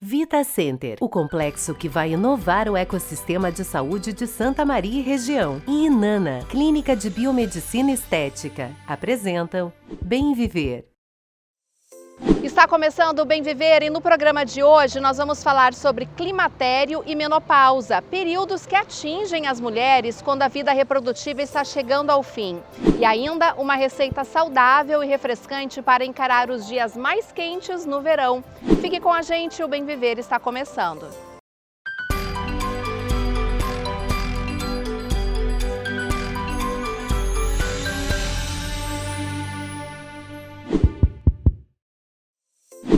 Vita Center, o complexo que vai inovar o ecossistema de saúde de Santa Maria e região. E Inana, Clínica de Biomedicina Estética, apresentam Bem Viver. Está começando o Bem Viver e no programa de hoje nós vamos falar sobre climatério e menopausa, períodos que atingem as mulheres quando a vida reprodutiva está chegando ao fim. E ainda uma receita saudável e refrescante para encarar os dias mais quentes no verão. Fique com a gente, o Bem Viver está começando.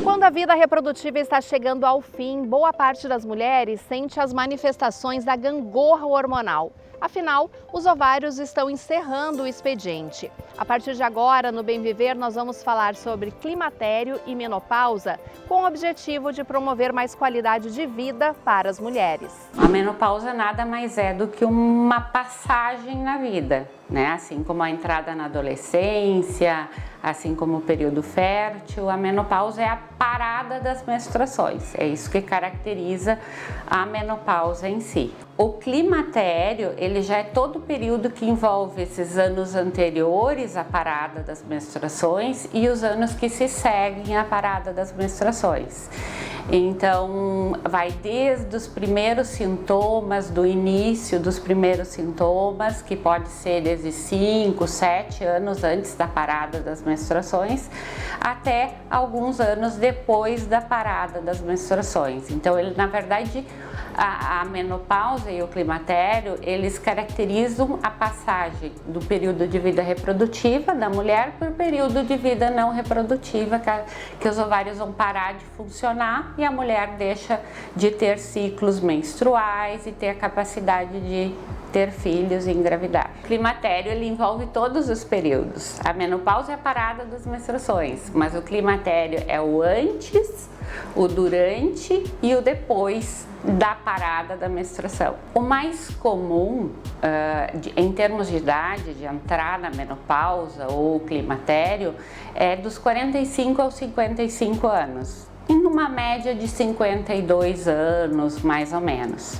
Quando a vida reprodutiva está chegando ao fim, boa parte das mulheres sente as manifestações da gangorra hormonal. Afinal, os ovários estão encerrando o expediente. A partir de agora, no Bem Viver, nós vamos falar sobre climatério e menopausa, com o objetivo de promover mais qualidade de vida para as mulheres. A menopausa nada mais é do que uma passagem na vida, né? Assim como a entrada na adolescência, assim como o período fértil, a menopausa é a parada das menstruações. É isso que caracteriza a menopausa em si. O climatério, ele já é todo o período que envolve esses anos anteriores à parada das menstruações e os anos que se seguem à parada das menstruações. Então, vai desde os primeiros sintomas, do início dos primeiros sintomas, que pode ser desde 5, 7 anos antes da parada das menstruações, até alguns anos depois da parada das menstruações. Então, ele, na verdade, a menopausa e o climatério, eles caracterizam a passagem do período de vida reprodutiva da mulher para o período de vida não reprodutiva, que os ovários vão parar de funcionar e a mulher deixa de ter ciclos menstruais e ter a capacidade de ter filhos e engravidar. O climatério, ele envolve todos os períodos. A menopausa é a parada das menstruações, mas o climatério é o antes, o durante e o depois da parada da menstruação. O mais comum, em termos de idade, de entrar na menopausa ou climatério, é dos 45 aos 55 anos. Em uma média de 52 anos, mais ou menos.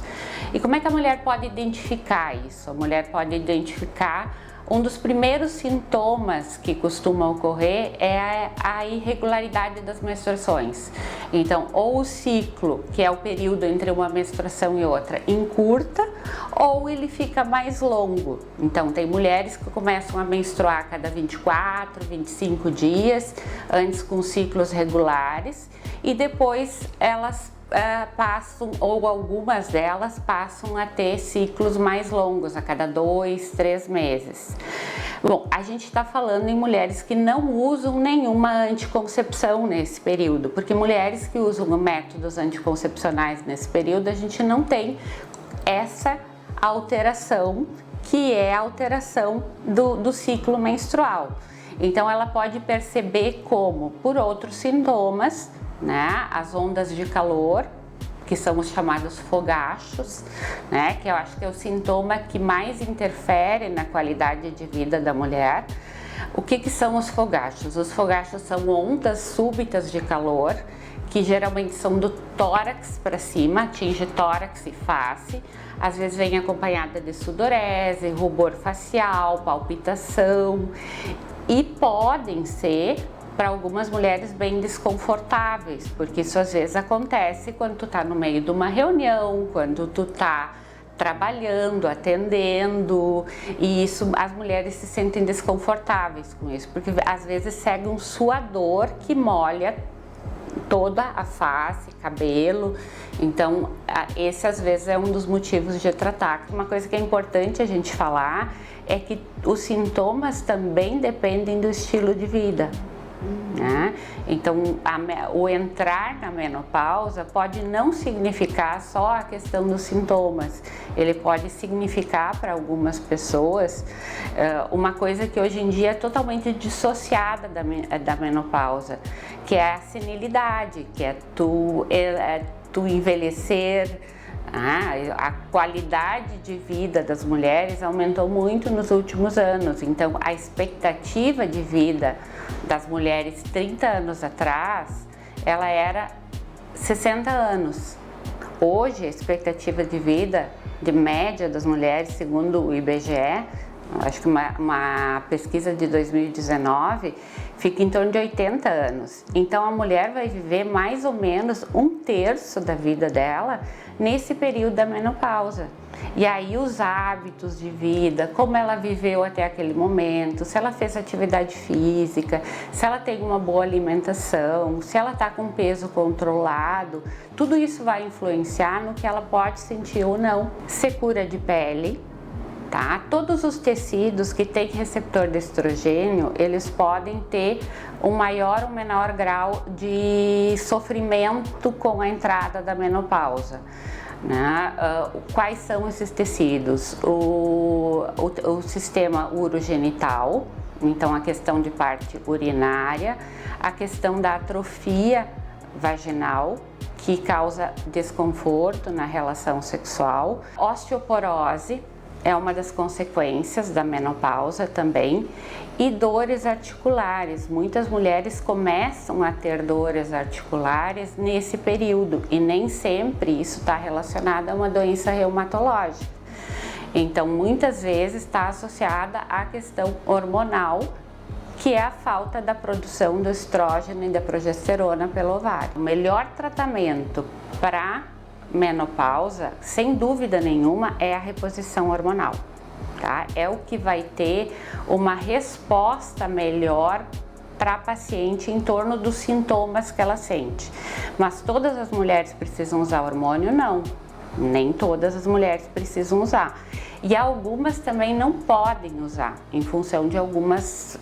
E como é que a mulher pode identificar isso? A mulher pode identificar um dos primeiros sintomas que costuma ocorrer é a irregularidade das menstruações. Então, ou o ciclo, que é o período entre uma menstruação e outra, encurta, ou ele fica mais longo. Então, tem mulheres que começam a menstruar a cada 24, 25 dias, antes com ciclos regulares, e depois elas passam, ou algumas delas passam a ter ciclos mais longos, a cada 2, 3 meses. Bom, a gente está falando em mulheres que não usam nenhuma anticoncepção nesse período, porque mulheres que usam métodos anticoncepcionais nesse período, a gente não tem essa alteração, que é a alteração do ciclo menstrual. Então, ela pode perceber como, por outros sintomas, né, as ondas de calor, que são os chamados fogachos, né, que eu acho que é o sintoma que mais interfere na qualidade de vida da mulher. O que são os fogachos? Os fogachos são ondas súbitas de calor, que geralmente são do tórax para cima, atinge tórax e face, às vezes vem acompanhada de sudorese, rubor facial, palpitação, e podem ser, para algumas mulheres, bem desconfortáveis, porque isso às vezes acontece quando tu tá no meio de uma reunião, quando tu tá trabalhando, atendendo, e isso, as mulheres se sentem desconfortáveis com isso, porque às vezes segue um suador que molha toda a face, cabelo. Então, esse às vezes é um dos motivos de tratar. Uma coisa que é importante a gente falar é que os sintomas também dependem do estilo de vida. Né? Então, o entrar na menopausa pode não significar só a questão dos sintomas, ele pode significar para algumas pessoas uma coisa que hoje em dia é totalmente dissociada da menopausa, que é a senilidade, que é tu envelhecer. A qualidade de vida das mulheres aumentou muito nos últimos anos, então a expectativa de vida das mulheres 30 anos atrás, ela era 60 anos. Hoje, a expectativa de vida de média das mulheres, segundo o IBGE, acho que uma pesquisa de 2019, fica em torno de 80 anos. Então, a mulher vai viver mais ou menos 1/3 da vida dela nesse período da menopausa. E aí os hábitos de vida, como ela viveu até aquele momento, se ela fez atividade física, se ela tem uma boa alimentação, se ela está com peso controlado, tudo isso vai influenciar no que ela pode sentir ou não. Secura de pele, tá? Todos os tecidos que têm receptor de estrogênio, eles podem ter um maior ou menor grau de sofrimento com a entrada da menopausa. Né? Quais são esses tecidos? O sistema urogenital, então a questão de parte urinária, a questão da atrofia vaginal, que causa desconforto na relação sexual, osteoporose é uma das consequências da menopausa também, e dores articulares. Muitas mulheres começam a ter dores articulares nesse período e nem sempre isso está relacionado a uma doença reumatológica. Então, muitas vezes está associada à questão hormonal, que é a falta da produção do estrógeno e da progesterona pelo ovário. O melhor tratamento para menopausa, sem dúvida nenhuma, é a reposição hormonal, tá? É o que vai ter uma resposta melhor para a paciente em torno dos sintomas que ela sente. Mas todas as mulheres precisam usar hormônio? Não, nem todas as mulheres precisam usar. E algumas também não podem usar, em função de alguns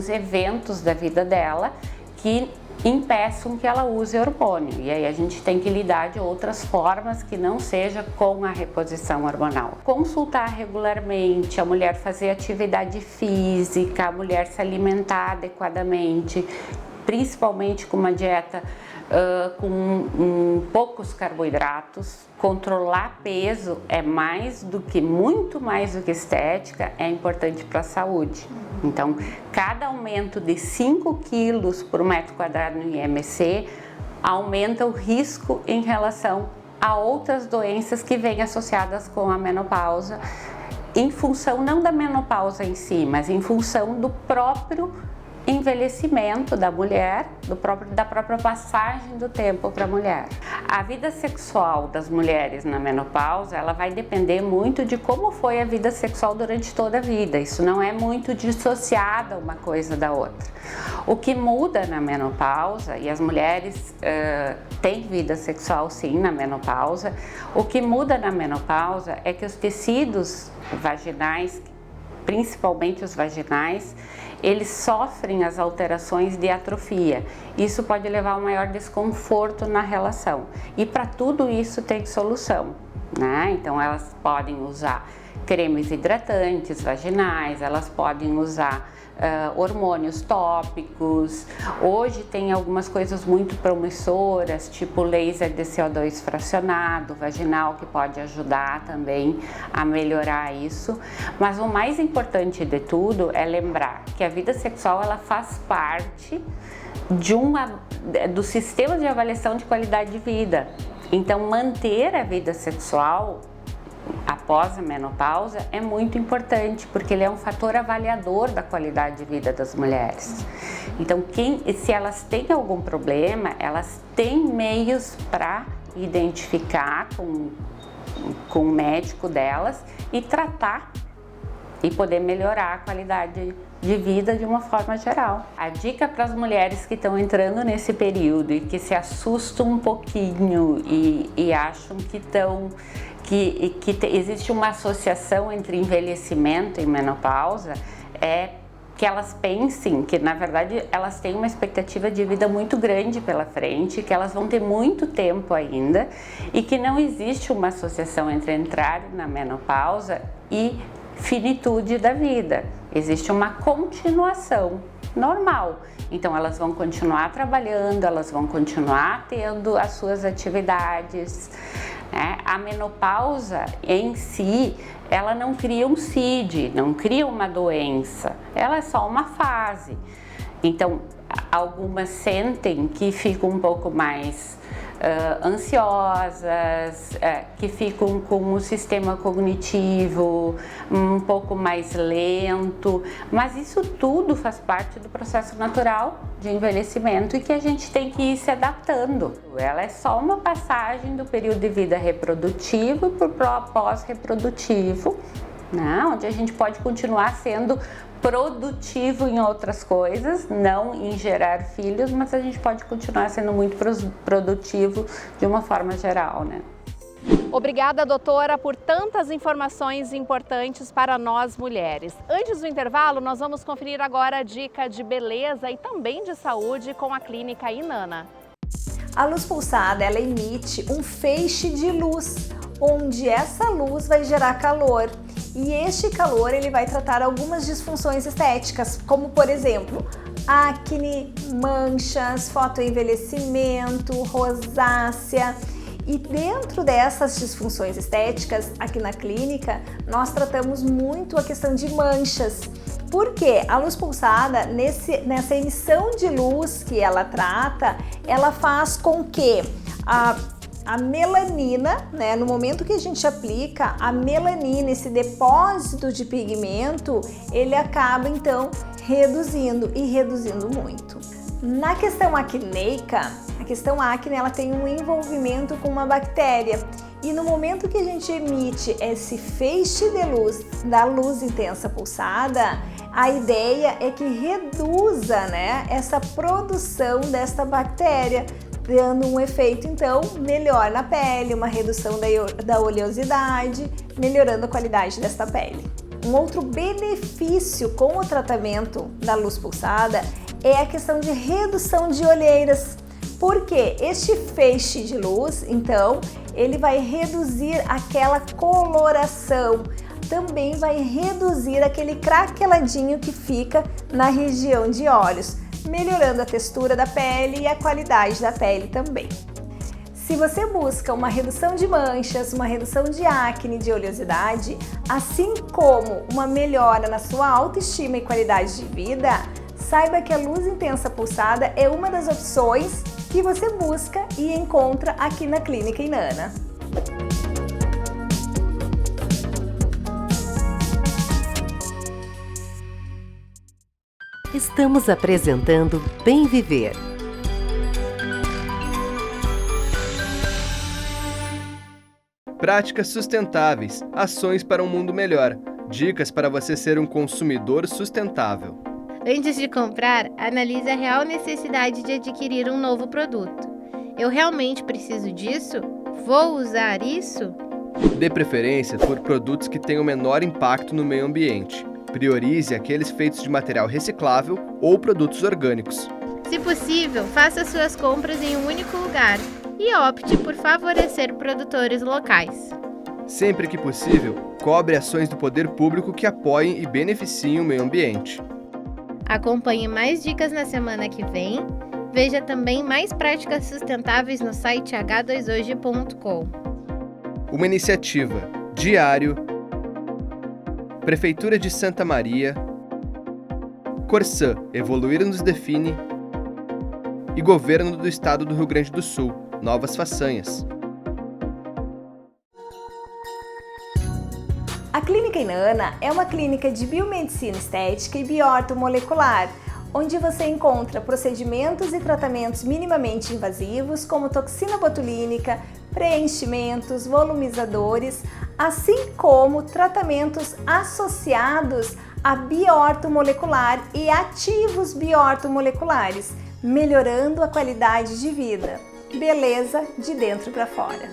eventos da vida dela que impeçam que ela use hormônio. E aí a gente tem que lidar de outras formas que não seja com a reposição hormonal. Consultar regularmente, a mulher fazer atividade física, a mulher se alimentar adequadamente, principalmente com uma dieta com poucos carboidratos. Controlar peso é muito mais do que estética, é importante para a saúde. Então, cada aumento de 5 quilos por metro quadrado no IMC aumenta o risco em relação a outras doenças que vêm associadas com a menopausa, em função não da menopausa em si, mas em função do próprio envelhecimento da mulher, da própria passagem do tempo para a mulher. A vida sexual das mulheres na menopausa, ela vai depender muito de como foi a vida sexual durante toda a vida. Isso não é muito dissociada uma coisa da outra. O que muda na menopausa, e as mulheres têm vida sexual sim na menopausa, o que muda na menopausa é que os tecidos vaginais, principalmente os vaginais, eles sofrem as alterações de atrofia. Isso pode levar a um maior desconforto na relação. E para tudo isso tem solução, né? Então elas podem usar cremes hidratantes vaginais, elas podem usar hormônios tópicos. Hoje tem algumas coisas muito promissoras, tipo laser de CO2 fracionado vaginal, que pode ajudar também a melhorar isso. Mas o mais importante de tudo é lembrar que a vida sexual ela faz parte do sistema de avaliação de qualidade de vida. Então, manter a vida sexual após a menopausa é muito importante, porque ele é um fator avaliador da qualidade de vida das mulheres. Então, se elas têm algum problema, elas têm meios para identificar com o médico delas e tratar e poder melhorar a qualidade de vida de uma forma geral. A dica para as mulheres que estão entrando nesse período e que se assustam um pouquinho e acham que existe uma associação entre envelhecimento e menopausa, é que elas pensem que, na verdade, elas têm uma expectativa de vida muito grande pela frente, que elas vão ter muito tempo ainda e que não existe uma associação entre entrar na menopausa e finitude da vida. Existe uma continuação normal. Então elas vão continuar trabalhando, elas vão continuar tendo as suas atividades, né? A menopausa em si, ela não cria um CID, não cria uma doença, ela é só uma fase. Então algumas sentem que ficam um pouco mais ansiosas, que ficam com o sistema cognitivo um pouco mais lento, mas isso tudo faz parte do processo natural de envelhecimento e que a gente tem que ir se adaptando. Ela é só uma passagem do período de vida reprodutivo para o pós-reprodutivo, né? Onde a gente pode continuar sendo produtivo em outras coisas, não em gerar filhos, mas a gente pode continuar sendo muito produtivo de uma forma geral, né? Obrigada, doutora, por tantas informações importantes para nós mulheres. Antes do intervalo, nós vamos conferir agora a dica de beleza e também de saúde com a Clínica Inanna. A luz pulsada, ela emite um feixe de luz, onde essa luz vai gerar calor. E este calor ele vai tratar algumas disfunções estéticas, como por exemplo, acne, manchas, fotoenvelhecimento, rosácea. E dentro dessas disfunções estéticas, aqui na clínica, nós tratamos muito a questão de manchas. Porque a luz pulsada, nessa emissão de luz que ela trata, ela faz com que a melanina, né, no momento que a gente aplica a melanina, esse depósito de pigmento, ele acaba então reduzindo e reduzindo muito. Na questão acneica, a questão acne ela tem um envolvimento com uma bactéria e no momento que a gente emite esse feixe de luz da luz intensa pulsada, a ideia é que reduza, né, essa produção desta bactéria, dando um efeito, então, melhor na pele, uma redução da oleosidade, melhorando a qualidade desta pele. Um outro benefício com o tratamento da luz pulsada é a questão de redução de olheiras, porque este feixe de luz, então, ele vai reduzir aquela coloração, também vai reduzir aquele craqueladinho que fica na região de olhos, melhorando a textura da pele e a qualidade da pele também. Se você busca uma redução de manchas, uma redução de acne, de oleosidade, assim como uma melhora na sua autoestima e qualidade de vida, saiba que a luz intensa pulsada é uma das opções que você busca e encontra aqui na Clínica Inanna. Estamos apresentando Bem Viver. Práticas sustentáveis, ações para um mundo melhor. Dicas para você ser um consumidor sustentável. Antes de comprar, analise a real necessidade de adquirir um novo produto. Eu realmente preciso disso? Vou usar isso? Dê preferência por produtos que tenham menor impacto no meio ambiente. Priorize aqueles feitos de material reciclável ou produtos orgânicos. Se possível, faça suas compras em um único lugar e opte por favorecer produtores locais. Sempre que possível, cobre ações do poder público que apoiem e beneficiem o meio ambiente. Acompanhe mais dicas na semana que vem. Veja também mais práticas sustentáveis no site h2hoje.com. Uma iniciativa Diário, Prefeitura de Santa Maria, Corsã, Evoluir nos Define e Governo do Estado do Rio Grande do Sul, Novas Façanhas. A Clínica Inanna é uma clínica de biomedicina estética e bioortomolecular, onde você encontra procedimentos e tratamentos minimamente invasivos, como toxina botulínica, preenchimentos, volumizadores, assim como tratamentos associados a bioortomolecular e ativos bioortomoleculares, melhorando a qualidade de vida. Beleza de dentro para fora.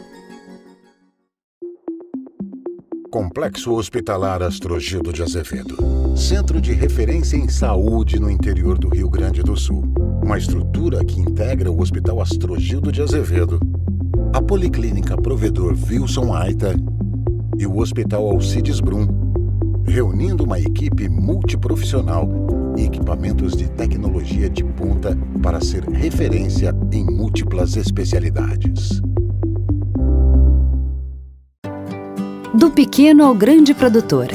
Complexo Hospitalar Astrogildo de Azevedo. Centro de referência em saúde no interior do Rio Grande do Sul. Uma estrutura que integra o Hospital Astrogildo de Azevedo, a Policlínica Provedor Wilson Aita e o Hospital Alcides Brum, reunindo uma equipe multiprofissional e equipamentos de tecnologia de ponta para ser referência em múltiplas especialidades. Do pequeno ao grande produtor.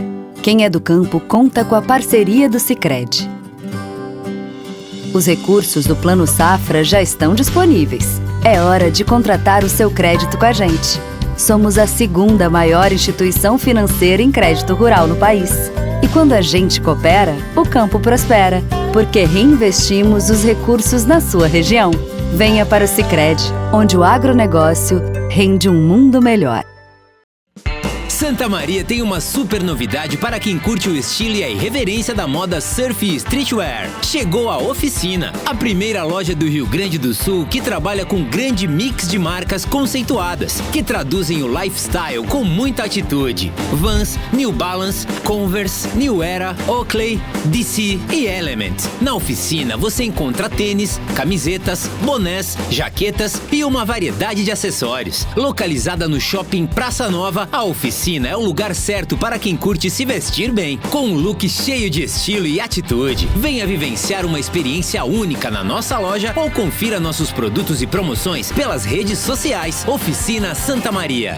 Quem é do campo conta com a parceria do Sicredi. Os recursos do Plano Safra já estão disponíveis. É hora de contratar o seu crédito com a gente. Somos a segunda maior instituição financeira em crédito rural no país. E quando a gente coopera, o campo prospera, porque reinvestimos os recursos na sua região. Venha para o Sicredi, onde o agronegócio rende um mundo melhor. Santa Maria tem uma super novidade para quem curte o estilo e a irreverência da moda surf e streetwear. Chegou a Oficina, a primeira loja do Rio Grande do Sul que trabalha com um grande mix de marcas conceituadas, que traduzem o lifestyle com muita atitude. Vans, New Balance, Converse, New Era, Oakley, DC e Element. Na Oficina você encontra tênis, camisetas, bonés, jaquetas e uma variedade de acessórios. Localizada no Shopping Praça Nova, a Oficina é o lugar certo para quem curte se vestir bem, com um look cheio de estilo e atitude. Venha vivenciar uma experiência única na nossa loja ou confira nossos produtos e promoções pelas redes sociais. Oficina Santa Maria.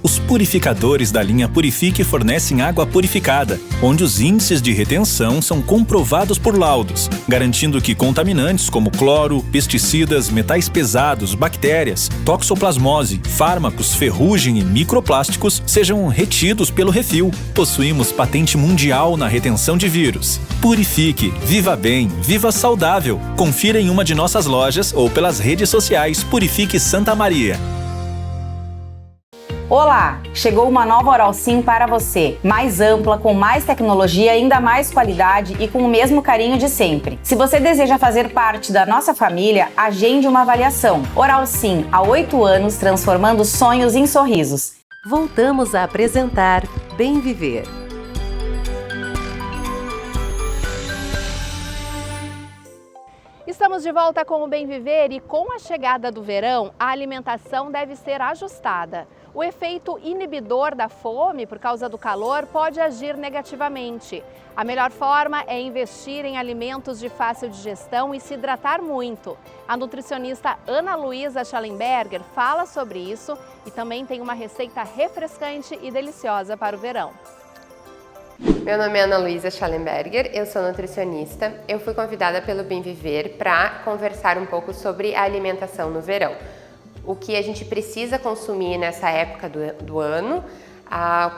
Os purificadores da linha Purifique fornecem água purificada, onde os índices de retenção são comprovados por laudos, garantindo que contaminantes como cloro, pesticidas, metais pesados, bactérias, toxoplasmose, fármacos, ferrugem e microplásticos sejam retidos pelo refil. Possuímos patente mundial na retenção de vírus. Purifique, viva bem, viva saudável. Confira em uma de nossas lojas ou pelas redes sociais Purifique Santa Maria. Olá! Chegou uma nova Oral Sim para você, mais ampla, com mais tecnologia, ainda mais qualidade e com o mesmo carinho de sempre. Se você deseja fazer parte da nossa família, agende uma avaliação. Oral Sim, há 8 anos, transformando sonhos em sorrisos. Voltamos a apresentar Bem Viver. Estamos de volta com o Bem Viver e com a chegada do verão, a alimentação deve ser ajustada. O efeito inibidor da fome por causa do calor pode agir negativamente. A melhor forma é investir em alimentos de fácil digestão e se hidratar muito. A nutricionista Ana Luísa Schallenberger fala sobre isso e também tem uma receita refrescante e deliciosa para o verão. Meu nome é Ana Luísa Schallenberger, eu sou nutricionista. Eu fui convidada pelo Bem Viver para conversar um pouco sobre a alimentação no verão. O que a gente precisa consumir nessa época do ano,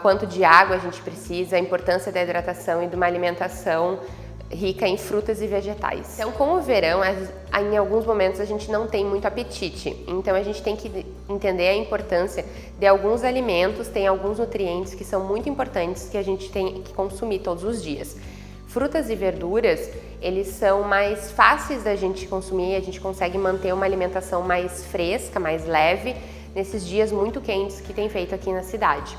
quanto de água a gente precisa, a importância da hidratação e de uma alimentação rica em frutas e vegetais. Então, com o verão, em alguns momentos a gente não tem muito apetite, então a gente tem que entender a importância de alguns alimentos, tem alguns nutrientes que são muito importantes que a gente tem que consumir todos os dias. Frutas e verduras, eles são mais fáceis da gente consumir, a gente consegue manter uma alimentação mais fresca, mais leve, nesses dias muito quentes que tem feito aqui na cidade.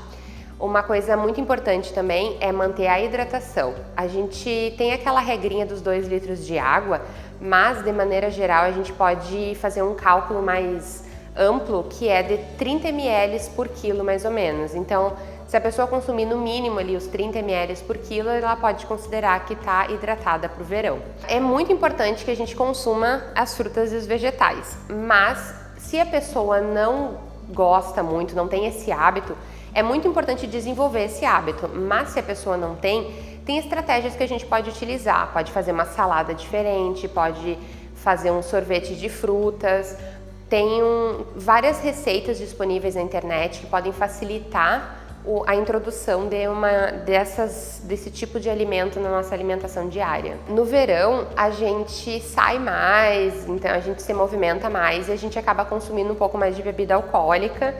Uma coisa muito importante também é manter a hidratação. A gente tem aquela regrinha dos 2 litros de água, mas de maneira geral a gente pode fazer um cálculo mais amplo, que é de 30 ml por quilo mais ou menos. Então, se a pessoa consumir no mínimo ali os 30 ml por quilo, ela pode considerar que está hidratada para o verão. É muito importante que a gente consuma as frutas e os vegetais, mas se a pessoa não gosta muito, não tem esse hábito, é muito importante desenvolver esse hábito, mas se a pessoa não tem estratégias que a gente pode utilizar. Pode fazer uma salada diferente, pode fazer um sorvete de frutas. Tem várias receitas disponíveis na internet que podem facilitar a introdução desse tipo de alimento na nossa alimentação diária. No verão, a gente sai mais, então a gente se movimenta mais e a gente acaba consumindo um pouco mais de bebida alcoólica,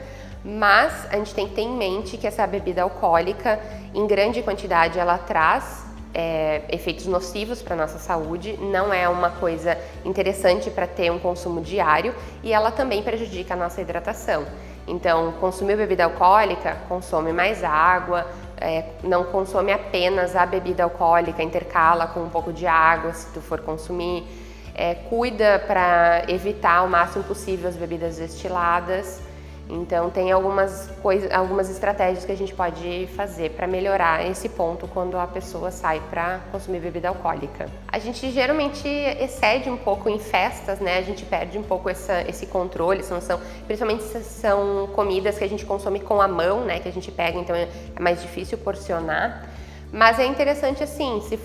mas a gente tem que ter em mente que essa bebida alcoólica, em grande quantidade, ela traz efeitos nocivos para a nossa saúde, não é uma coisa interessante para ter um consumo diário e ela também prejudica a nossa hidratação. Então, consumir bebida alcoólica, consome mais água, não consome apenas a bebida alcoólica, intercala com um pouco de água se tu for consumir. Cuida para evitar ao máximo possível as bebidas destiladas. Então, tem algumas estratégias que a gente pode fazer para melhorar esse ponto quando a pessoa sai para consumir bebida alcoólica. A gente geralmente excede um pouco em festas, né? A gente perde um pouco esse controle, essa noção, principalmente se são comidas que a gente consome com a mão, né? Que a gente pega, então é mais difícil porcionar. Mas é interessante assim, se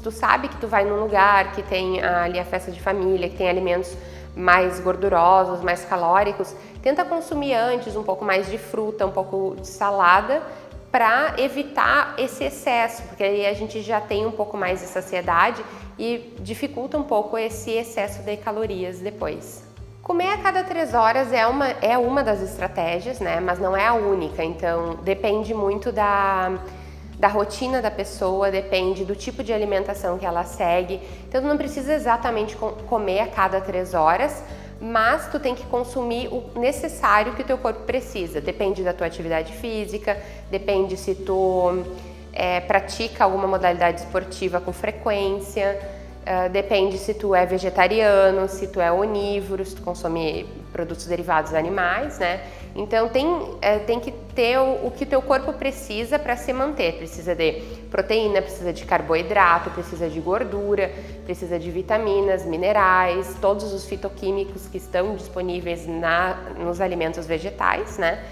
tu sabe que tu vai num lugar que tem ali a festa de família, que tem alimentos mais gordurosos, mais calóricos, tenta consumir antes um pouco mais de fruta, um pouco de salada, para evitar esse excesso, porque aí a gente já tem um pouco mais de saciedade e dificulta um pouco esse excesso de calorias depois. Comer a cada 3 horas é uma das estratégias, né? Mas não é a única, então depende muito da rotina da pessoa, depende do tipo de alimentação que ela segue. Então não precisa exatamente comer a cada 3 horas, mas tu tem que consumir o necessário que o teu corpo precisa. Depende da tua atividade física, depende se tu pratica alguma modalidade esportiva com frequência, depende se tu é vegetariano, se tu é onívoro, se tu consome produtos derivados de animais, né? Então tem que ter o que o teu corpo precisa para se manter. Precisa de proteína, precisa de carboidrato, precisa de gordura, precisa de vitaminas, minerais, todos os fitoquímicos que estão disponíveis nos alimentos vegetais, né?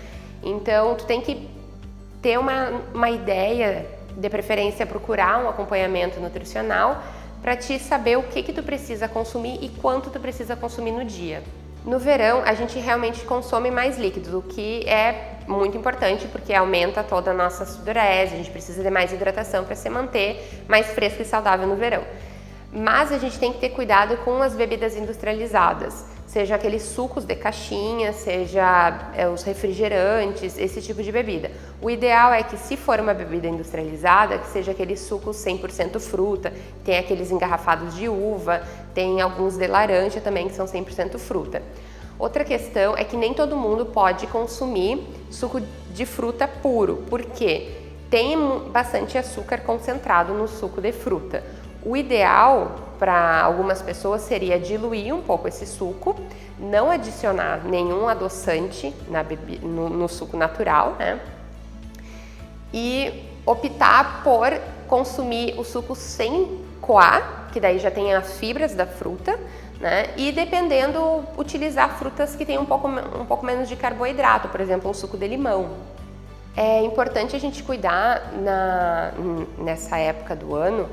Então tu tem que ter uma ideia, de preferência procurar um acompanhamento nutricional para te saber o que tu precisa consumir e quanto tu precisa consumir no dia. No verão, a gente realmente consome mais líquidos, o que é muito importante porque aumenta toda a nossa sudorese, a gente precisa de mais hidratação para se manter mais fresco e saudável no verão. Mas a gente tem que ter cuidado com as bebidas industrializadas, seja aqueles sucos de caixinha, seja os refrigerantes, esse tipo de bebida. O ideal é que, se for uma bebida industrializada, que seja aqueles sucos 100% fruta, tem aqueles engarrafados de uva, tem alguns de laranja também que são 100% fruta. Outra questão é que nem todo mundo pode consumir suco de fruta puro, porque tem bastante açúcar concentrado no suco de fruta. O ideal para algumas pessoas seria diluir um pouco esse suco, não adicionar nenhum adoçante no suco natural, né? E optar por consumir o suco sem coar, que daí já tem as fibras da fruta, né? E dependendo, utilizar frutas que têm um pouco menos de carboidrato, por exemplo, um suco de limão. É importante a gente cuidar nessa época do ano.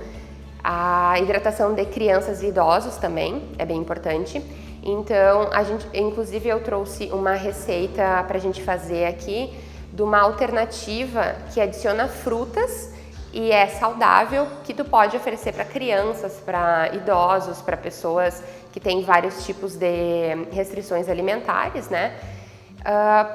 A hidratação de crianças e idosos também é bem importante. Então, inclusive eu trouxe uma receita para a gente fazer aqui de uma alternativa que adiciona frutas e é saudável, que tu pode oferecer para crianças, para idosos, para pessoas que têm vários tipos de restrições alimentares, né?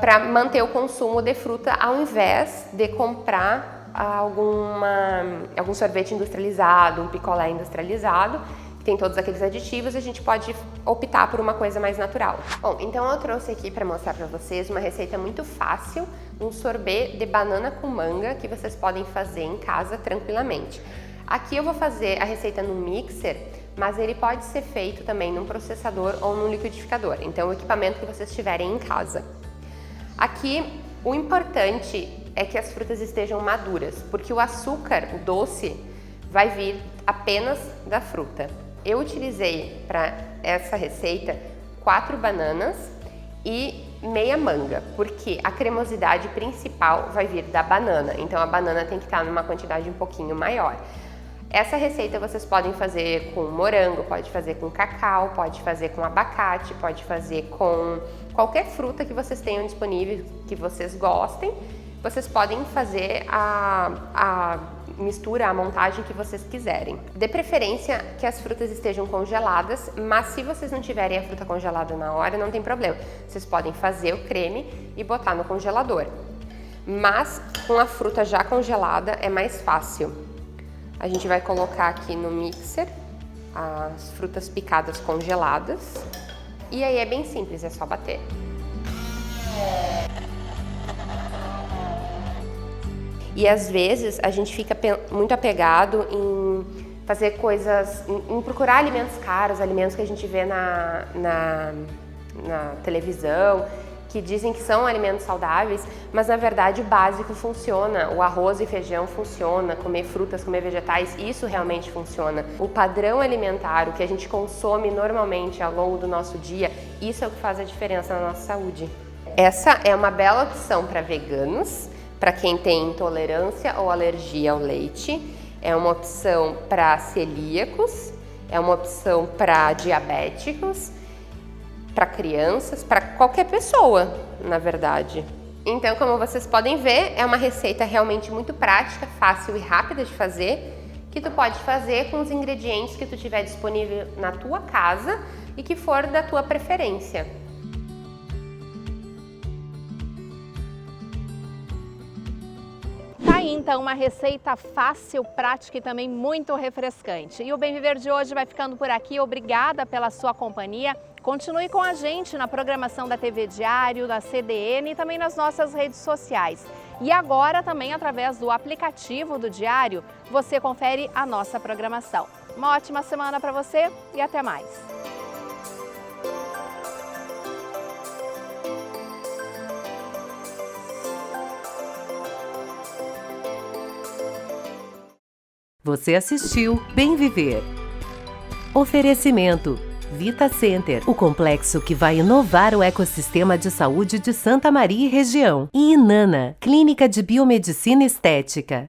Para manter o consumo de fruta ao invés de comprar algum sorvete industrializado, um picolé industrializado, que tem todos aqueles aditivos, a gente pode optar por uma coisa mais natural. Bom, então eu trouxe aqui para mostrar para vocês uma receita muito fácil, um sorbet de banana com manga que vocês podem fazer em casa tranquilamente. Aqui eu vou fazer a receita no mixer, mas ele pode ser feito também num processador ou num liquidificador, então o equipamento que vocês tiverem em casa. Aqui o importante é que as frutas estejam maduras, porque o açúcar, o doce, vai vir apenas da fruta. Eu utilizei para essa receita 4 bananas e meia manga, porque a cremosidade principal vai vir da banana, então a banana tem que estar numa quantidade um pouquinho maior. Essa receita vocês podem fazer com morango, pode fazer com cacau, pode fazer com abacate, pode fazer com qualquer fruta que vocês tenham disponível, que vocês gostem. Vocês podem fazer a mistura, a montagem que vocês quiserem. De preferência que as frutas estejam congeladas, mas se vocês não tiverem a fruta congelada na hora, não tem problema. Vocês podem fazer o creme e botar no congelador. Mas com a fruta já congelada é mais fácil. A gente vai colocar aqui no mixer as frutas picadas congeladas. E aí é bem simples, é só bater. E às vezes a gente fica muito apegado em fazer coisas, em procurar alimentos caros, alimentos que a gente vê na televisão, que dizem que são alimentos saudáveis, mas na verdade o básico funciona, o arroz e feijão funciona, comer frutas, comer vegetais, isso realmente funciona. O padrão alimentar, o que a gente consome normalmente ao longo do nosso dia, isso é o que faz a diferença na nossa saúde. Essa é uma bela opção para veganos, para quem tem intolerância ou alergia ao leite, é uma opção para celíacos, é uma opção para diabéticos, para crianças, para qualquer pessoa, na verdade. Então, como vocês podem ver, é uma receita realmente muito prática, fácil e rápida de fazer, que tu pode fazer com os ingredientes que tu tiver disponível na tua casa e que for da tua preferência. Tá aí então uma receita fácil, prática e também muito refrescante. E o Bem Viver de hoje vai ficando por aqui. Obrigada pela sua companhia. Continue com a gente na programação da TV Diário, da CDN e também nas nossas redes sociais. E agora também através do aplicativo do Diário, você confere a nossa programação. Uma ótima semana para você e até mais. Você assistiu Bem Viver. Oferecimento Vita Center, o complexo que vai inovar o ecossistema de saúde de Santa Maria e região. E Inana, clínica de biomedicina estética.